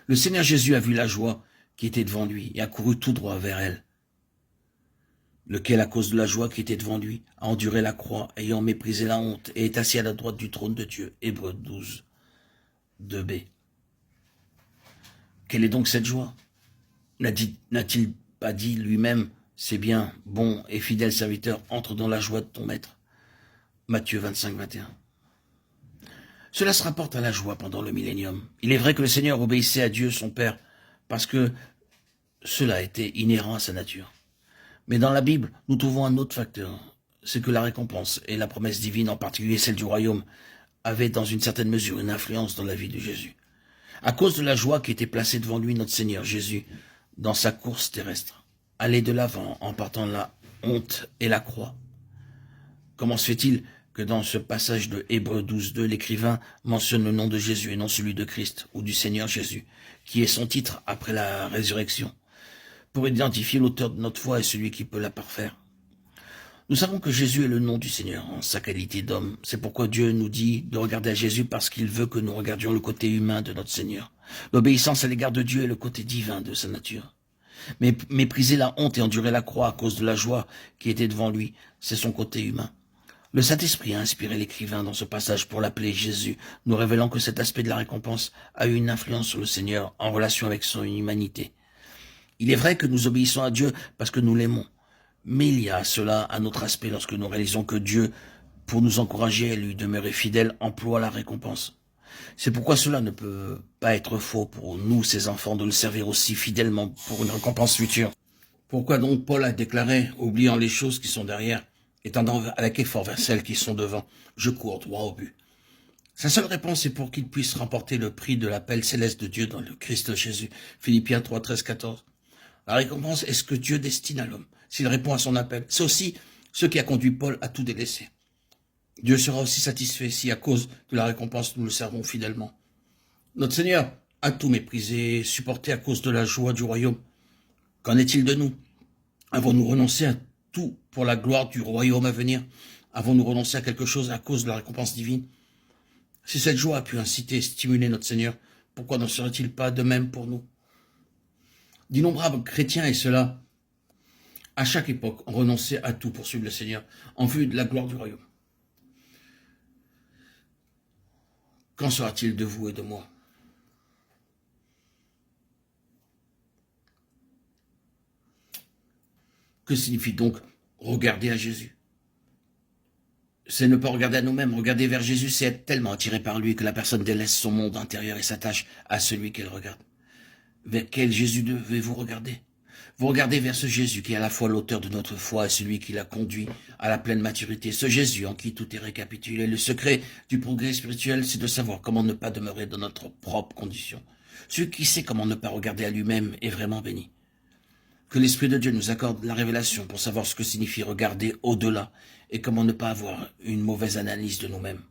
Le Seigneur Jésus a vu la joie qui était devant lui et a couru tout droit vers elle. Lequel, à cause de la joie qui était devant lui, a enduré la croix, ayant méprisé la honte, et est assis à la droite du trône de Dieu. Hébreux 12, 2b. Quelle est donc cette joie? N'a-t-il pas dit lui-même, c'est bien, bon et fidèle serviteur, entre dans la joie de ton maître? Matthieu 25, 21. Cela se rapporte à la joie pendant le millénium. Il est vrai que le Seigneur obéissait à Dieu, son Père, parce que cela était inhérent à sa nature. Mais dans la Bible, nous trouvons un autre facteur, c'est que la récompense et la promesse divine, en particulier celle du royaume, avaient dans une certaine mesure une influence dans la vie de Jésus. À cause de la joie qui était placée devant lui, notre Seigneur Jésus, dans sa course terrestre, allait de l'avant en partant de la honte et la croix. Comment se fait-il que dans ce passage de Hébreux 12, 2, l'écrivain mentionne le nom de Jésus et non celui de Christ ou du Seigneur Jésus, qui est son titre après la résurrection, pour identifier l'auteur de notre foi et celui qui peut la parfaire? Nous savons que Jésus est le nom du Seigneur en sa qualité d'homme. C'est pourquoi Dieu nous dit de regarder à Jésus, parce qu'il veut que nous regardions le côté humain de notre Seigneur. L'obéissance à l'égard de Dieu est le côté divin de sa nature. Mais mépriser la honte et endurer la croix à cause de la joie qui était devant lui, c'est son côté humain. Le Saint-Esprit a inspiré l'écrivain dans ce passage pour l'appeler Jésus, nous révélant que cet aspect de la récompense a eu une influence sur le Seigneur en relation avec son humanité. Il est vrai que nous obéissons à Dieu parce que nous l'aimons. Mais il y a à cela un autre aspect lorsque nous réalisons que Dieu, pour nous encourager à lui demeurer fidèle, emploie la récompense. C'est pourquoi cela ne peut pas être faux pour nous, ses enfants, de le servir aussi fidèlement pour une récompense future. Pourquoi donc Paul a déclaré, oubliant les choses qui sont derrière, et tendant avec effort vers celles qui sont devant, je cours droit au but? Sa seule réponse est pour qu'il puisse remporter le prix de l'appel céleste de Dieu dans le Christ Jésus. Philippiens 3, 13, 14. La récompense est ce que Dieu destine à l'homme, s'il répond à son appel. C'est aussi ce qui a conduit Paul à tout délaisser. Dieu sera aussi satisfait si, à cause de la récompense, nous le servons fidèlement. Notre Seigneur a tout méprisé, supporté à cause de la joie du royaume. Qu'en est-il de nous? Avons-nous renoncé à tout pour la gloire du royaume à venir? Avons-nous renoncé à quelque chose à cause de la récompense divine? Si cette joie a pu inciter et stimuler notre Seigneur, pourquoi n'en serait-il pas de même pour nous? D'innombrables chrétiens, et cela, à chaque époque, ont renoncé à tout pour suivre le Seigneur, en vue de la gloire du royaume. Qu'en sera-t-il de vous et de moi? Que signifie donc regarder à Jésus? C'est ne pas regarder à nous-mêmes. Regarder vers Jésus, c'est être tellement attiré par lui que la personne délaisse son monde intérieur et s'attache à celui qu'elle regarde. Vers quel Jésus devez-vous regarder? Vous regardez vers ce Jésus qui est à la fois l'auteur de notre foi et celui qui l'a conduit à la pleine maturité. Ce Jésus en qui tout est récapitulé. Le secret du progrès spirituel, c'est de savoir comment ne pas demeurer dans notre propre condition. Celui qui sait comment ne pas regarder à lui-même est vraiment béni. Que l'Esprit de Dieu nous accorde la révélation pour savoir ce que signifie regarder au-delà et comment ne pas avoir une mauvaise analyse de nous-mêmes.